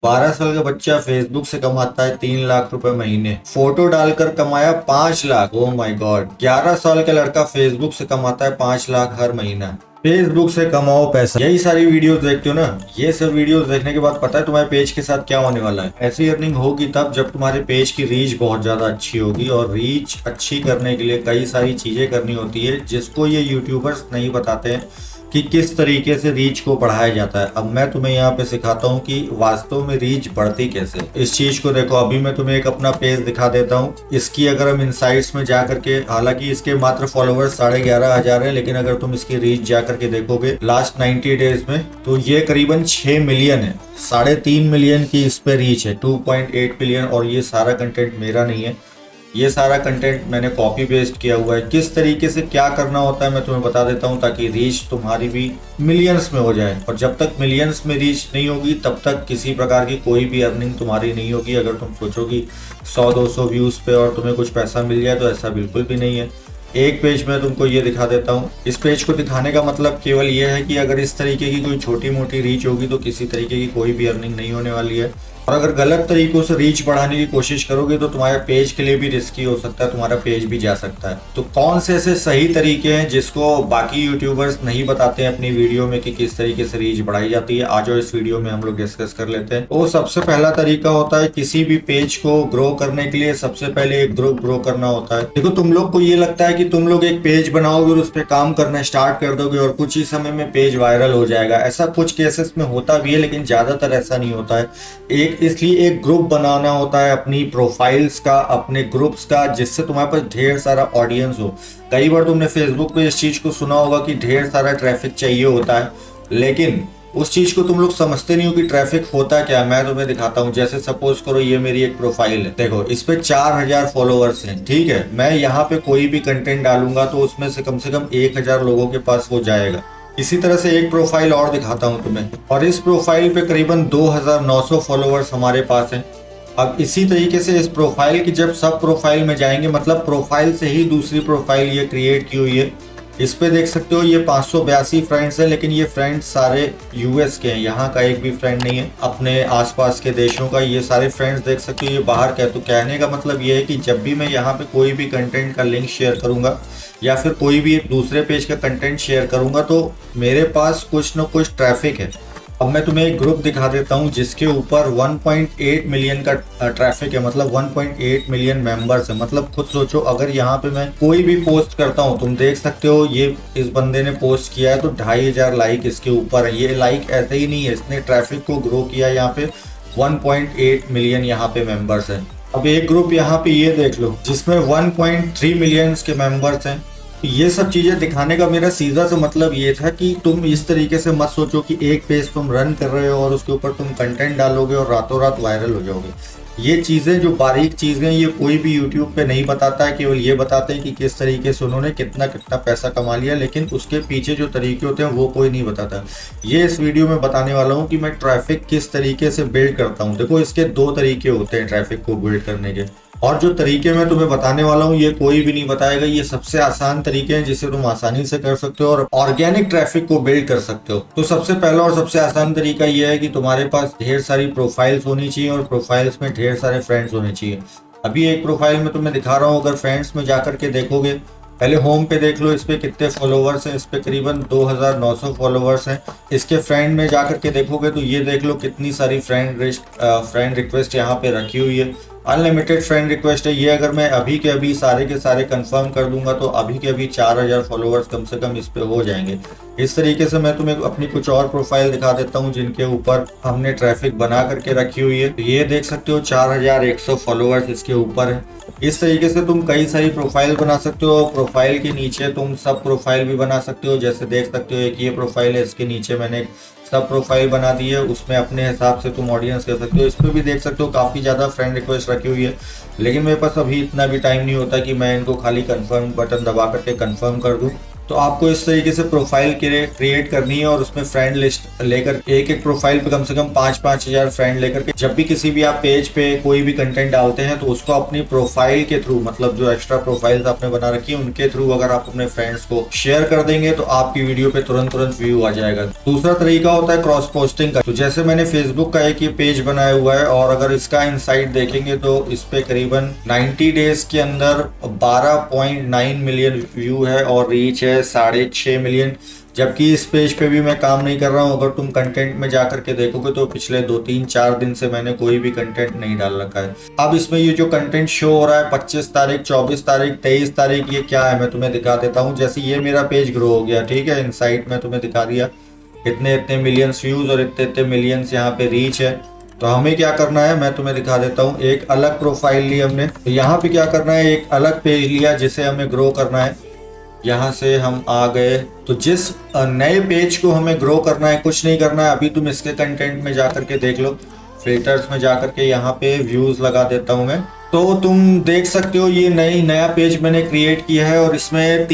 12 साल का बच्चा फेसबुक से कमाता है 3 लाख रुपए महीने। फोटो डालकर कमाया 5 लाख। Oh my God. 11 साल का लड़का फेसबुक से कमाता है 5 लाख हर महीना। फेसबुक से कमाओ पैसा। यही सारी वीडियोस देखते हो ना। ये सब वीडियोस देखने के बाद पता है तुम्हारे पेज के साथ क्या होने वाला है। ऐसी अर्निंग होगी तब जब तुम्हारे पेज की रीच बहुत ज्यादा अच्छी होगी, और रीच अच्छी करने के लिए कई सारी चीजें करनी होती है जिसको ये यूट्यूबर्स नहीं बताते हैं कि किस तरीके से रीच को बढ़ाया जाता है। अब मैं तुम्हें यहाँ पे सिखाता हूँ कि वास्तव में रीच बढ़ती कैसे। इस चीज को देखो, अभी मैं तुम्हें एक अपना पेज दिखा देता हूँ। इसकी अगर हम इनसाइट्स में जा करके, हालांकि इसके मात्र फॉलोअर्स 11,500 है, लेकिन अगर तुम इसकी रीच जा करके देखोगे लास्ट 90 डेज में, तो ये करीबन 6 मिलियन है। 3.5 मिलियन की इस पे रीच है, 2.8 मिलियन। और ये सारा कंटेंट मेरा नहीं है, ये सारा कंटेंट मैंने कॉपी पेस्ट किया हुआ है। किस तरीके से क्या करना होता है मैं तुम्हें बता देता हूँ, ताकि रीच तुम्हारी भी मिलियंस में हो जाए। और जब तक मिलियंस में रीच नहीं होगी तब तक किसी प्रकार की कोई भी अर्निंग तुम्हारी नहीं होगी। अगर तुम सोचोगी 100-200 व्यूज पे और तुम्हें कुछ पैसा मिल जाए, तो ऐसा बिल्कुल भी नहीं है। एक पेज में तुमको ये दिखा देता हूँ। इस पेज को दिखाने का मतलब केवल ये है कि अगर इस तरीके की कोई छोटी मोटी रीच होगी तो किसी तरीके की कोई भी अर्निंग नहीं होने वाली है। और अगर गलत तरीकों से रीच बढ़ाने की कोशिश करोगे तो तुम्हारे पेज के लिए भी रिस्की हो सकता है, तुम्हारा पेज भी जा सकता है। तो कौन से ऐसे सही तरीके हैं जिसको बाकी यूट्यूबर्स नहीं बताते हैं अपनी वीडियो में कि किस तरीके से रीच बढ़ाई जाती है, आज इस वीडियो में हम लोग डिस्कस कर लेते हैं। तो सबसे पहला तरीका होता है किसी भी पेज को ग्रो करने के लिए सबसे पहले एक ग्रुप ग्रो करना होता है। देखो, तुम लोग को ये लगता है कि तुम लोग एक पेज बनाओगे और उस पर काम करना स्टार्ट कर दोगे और कुछ ही समय में पेज वायरल हो जाएगा। ऐसा कुछ केसेस में होता भी है, लेकिन ज्यादातर ऐसा नहीं होता है। इसलिए एक ग्रुप बनाना होता है अपनी प्रोफाइल्स का, अपने ग्रुप्स का, जिससे तुम्हारे पास ढेर सारा ऑडियंस हो। कई बार तुमने फेसबुक पे इस चीज को सुना होगा कि ढेर सारा ट्रैफिक चाहिए होता है, लेकिन उस चीज को तुम लोग समझते नहीं हो कि ट्रैफिक होता क्या। मैं तुम्हें दिखाता हूँ। जैसे सपोज करो ये मेरी एक प्रोफाइल है, देखो इस पे 4,000 फॉलोअर्स हैं, ठीक है। मैं यहाँ पे कोई भी कंटेंट डालूंगा तो उसमें से कम 1,000 लोगों के पास वो जाएगा। इसी तरह से एक प्रोफाइल और दिखाता हूं तुम्हें, और इस प्रोफाइल पे करीबन 2,900 फॉलोअर्स हमारे पास हैं। अब इसी तरीके से इस प्रोफाइल की जब सब प्रोफाइल में जाएंगे, मतलब प्रोफाइल से ही दूसरी प्रोफाइल ये क्रिएट की हुई है। इस पे देख सकते हो ये 582 फ्रेंड्स हैं, लेकिन ये फ्रेंड्स सारे यूएस के हैं, यहाँ का एक भी फ्रेंड नहीं है अपने आसपास के देशों का। ये सारे फ्रेंड्स देख सकते हो ये बाहर का है। तो कहने का मतलब ये है कि जब भी मैं यहाँ पे कोई भी कंटेंट का लिंक शेयर करूंगा या फिर कोई भी दूसरे पेज का कंटेंट शेयर करूंगा तो मेरे पास कुछ न कुछ ट्रैफिक है। अब मैं तुम्हें एक ग्रुप दिखा देता हूं जिसके ऊपर 1.8 मिलियन का ट्रैफिक है, मतलब 1.8 मिलियन मेंबर्स है। मतलब खुद सोचो, अगर यहाँ पे मैं कोई भी पोस्ट करता हूँ, तुम देख सकते हो ये इस बंदे ने पोस्ट किया है तो 2,500 लाइक इसके ऊपर है। ये लाइक ऐसे ही नहीं है, इसने ट्रैफिक को ग्रो किया। यहाँ पे 1.8 मिलियन यहाँ पे मेंबर्स है। अब एक ग्रुप यहाँ पे ये देख लो जिसमें 1.3 मिलियंस के मेंबर्स हैं। ये सब चीजें दिखाने का मेरा सीधा सा मतलब ये था कि तुम इस तरीके से मत सोचो कि एक पेज तुम रन कर रहे हो और उसके ऊपर तुम कंटेंट डालोगे और रातों रात वायरल हो जाओगे। ये चीजें जो बारीक चीजें ये कोई भी यूट्यूब पे नहीं बताता है। केवल ये बताते हैं कि किस तरीके से उन्होंने कितना कितना पैसा कमा लिया, लेकिन उसके पीछे जो तरीके होते हैं वो कोई नहीं बताता। ये इस वीडियो में बताने वाला हूँ कि मैं ट्रैफिक किस तरीके से बिल्ड करता हूँ। देखो, इसके 2 तरीके होते हैं ट्रैफिक को बिल्ड करने के, और जो तरीके मैं तुम्हें बताने वाला हूँ ये कोई भी नहीं बताएगा। ये सबसे आसान तरीके हैं जिससे तुम आसानी से कर सकते हो और ऑर्गेनिक ट्रैफिक को बिल्ड कर सकते हो। तो सबसे पहला और सबसे आसान तरीका ये है कि तुम्हारे पास ढेर सारी प्रोफाइल्स होनी चाहिए और प्रोफाइल्स में ढेर सारे फ्रेंड्स होने चाहिए। अभी एक प्रोफाइल में तुम्हें दिखा रहा हूँ, अगर फ्रेंड्स में जाकर के देखोगे, पहले होम पे देख लो इस पे कितने फॉलोवर्स हैं। इस पे करीबन 2,900 फॉलोवर्स हैं। इसके फ्रेंड में जाकर के देखोगे तो ये देख लो कितनी सारी फ्रेंड रिक्वेस्ट यहाँ पे रखी हुई है। अनलिमिटेड फ्रेंड रिक्वेस्ट है ये। अगर मैं अभी के अभी सारे के सारे कंफर्म कर दूंगा तो अभी के अभी 4,000 फॉलोअर्स कम से कम इस पे हो जाएंगे। इस तरीके से मैं तुम्हें अपनी कुछ और प्रोफाइल दिखा देता हूँ जिनके ऊपर हमने ट्रैफिक बना करके रखी हुई है। ये देख सकते हो 4,100 फॉलोअर्स इसके ऊपर है। इस तरीके से तुम कई सारी प्रोफाइल बना सकते हो। प्रोफाइल के नीचे तुम सब प्रोफाइल भी बना सकते हो। जैसे देख सकते हो एक ये प्रोफाइल है, इसके नीचे मैंने सब प्रोफाइल बना दी है, उसमें अपने हिसाब से तुम ऑडियंस कर सकते हो। इस पर भी देख सकते हो काफ़ी ज़्यादा फ्रेंड रिक्वेस्ट रखी हुई है, लेकिन मेरे पास अभी इतना भी टाइम नहीं होता कि मैं इनको खाली कंफर्म बटन दबा करके कंफर्म कर दूं। तो आपको इस तरीके से प्रोफाइल क्रिएट करनी है और उसमें फ्रेंड लिस्ट लेकर एक एक प्रोफाइल पे कम से कम 5-5 हजार फ्रेंड लेकर के जब भी किसी भी आप पेज पे कोई भी कंटेंट डालते हैं तो उसको अपनी प्रोफाइल के थ्रू, मतलब जो एक्स्ट्रा प्रोफाइल्स आपने बना रखी है उनके थ्रू अगर आप अपने फ्रेंड्स को शेयर कर देंगे तो आपकी वीडियो पे तुरंत व्यू आ जाएगा। दूसरा तरीका होता है क्रॉस पोस्टिंग का। तो जैसे मैंने फेसबुक का एक ये पेज बनाया हुआ है और अगर इसका इनसाइट देखेंगे तो इस पे करीबन 90 डेज के अंदर 12.9 मिलियन व्यू है और रीच है 6.5 मिलियन। जबकि इस पेज पे भी मैं काम नहीं कर रहा हूँ। अगर तुम कंटेंट में जाकर के देखोगे तो पिछले 2-3-4 दिन से मैंने कोई भी कंटेंट नहीं डाल रखा है। अब इसमें ये जो कंटेंट शो हो रहा है 25 तारीख, 24 तारीख, 23 तारीख, ये क्या है मैं तुम्हें दिखा देता हूँ। जैसे ये मेरा पेज ग्रो हो गया, ठीक है, इनसाइट में तुम्हें दिखा दिया इतने इतने मिलियंस व्यूज और इतने इतने मिलियंस यहाँ पे रीच है। तो हमें क्या करना है मैं तुम्हें दिखा देता हूँ। एक अलग प्रोफाइल ली हमने, तो यहाँ पे क्या करना है, एक अलग पेज लिया जिसे हमें ग्रो करना है। यहाँ से हम आ गए, तो जिस नए पेज को हमें ग्रो करना है, कुछ नहीं करना है, अभी तुम इसके कंटेंट में जाकर के देख लो, फिल्टर्स में जाकर के यहाँ पे व्यूज लगा देता हूँ मैं। तो तुम देख सकते हो ये नया पेज मैंने क्रिएट किया है और इसमें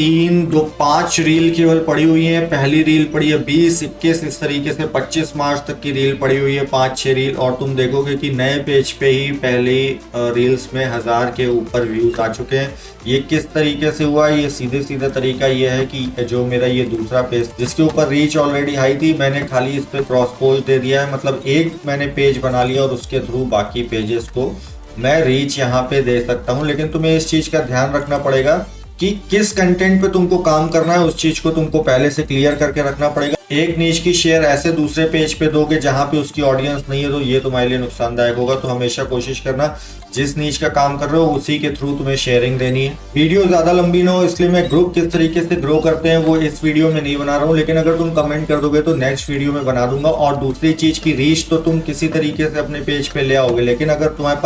5 रील केवल पड़ी हुई है। पहली रील पड़ी है 20, 21, इस तरीके से 25 मार्च तक की रील पड़ी हुई है, 5-6 रील। और तुम देखोगे कि नए पेज पे ही पहली रील्स में 1000 के ऊपर व्यूज आ चुके हैं। ये किस तरीके से हुआ, ये सीधे तरीका ये है कि जो मेरा ये दूसरा पेज जिसके ऊपर रीच ऑलरेडी हाई थी, मैंने खाली इस पे क्रॉस पोस्ट दे दिया है। मतलब एक मैंने पेज बना लिया और उसके थ्रू बाकी पेजेस को मैं रीच यहाँ पे दे सकता हूँ। लेकिन तुम्हें इस चीज का ध्यान रखना पड़ेगा कि किस कंटेंट पे तुमको काम करना है, उस चीज को तुमको पहले से क्लियर करके रखना पड़ेगा। एक नीच की शेयर ऐसे दूसरे पेज पे दोगे जहां पे उसकी ऑडियंस नहीं है तो ये तुम्हारे लिए नुकसानदायक होगा। तो हमेशा कोशिश करना जिस नीच का काम कर रहे हो उसी के थ्रू तुम्हें शेयरिंग देनी है। वीडियो ज्यादा लंबी ना हो इसलिए मैं ग्रुप किस तरीके से ग्रो करते हैं वो इस वीडियो में नहीं बना रहा हूँ, लेकिन अगर तुम कमेंट कर दोगे तो नेक्स्ट वीडियो में बना दूंगा। और दूसरी चीज की रीच तो तुम किसी तरीके से अपने पेज पे ले आओगे, लेकिन अगर तुम्हारे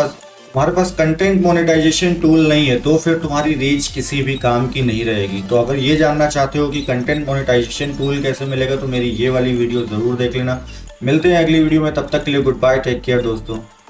पास कंटेंट मोनेटाइजेशन टूल नहीं है तो फिर तुम्हारी रीच किसी भी काम की नहीं रहेगी। तो अगर ये जानना चाहते हो कि कंटेंट मोनेटाइजेशन टूल कैसे मिलेगा तो मेरी ये वाली वीडियो जरूर देख लेना। मिलते हैं अगली वीडियो में, तब तक के लिए गुड बाय, टेक केयर दोस्तों।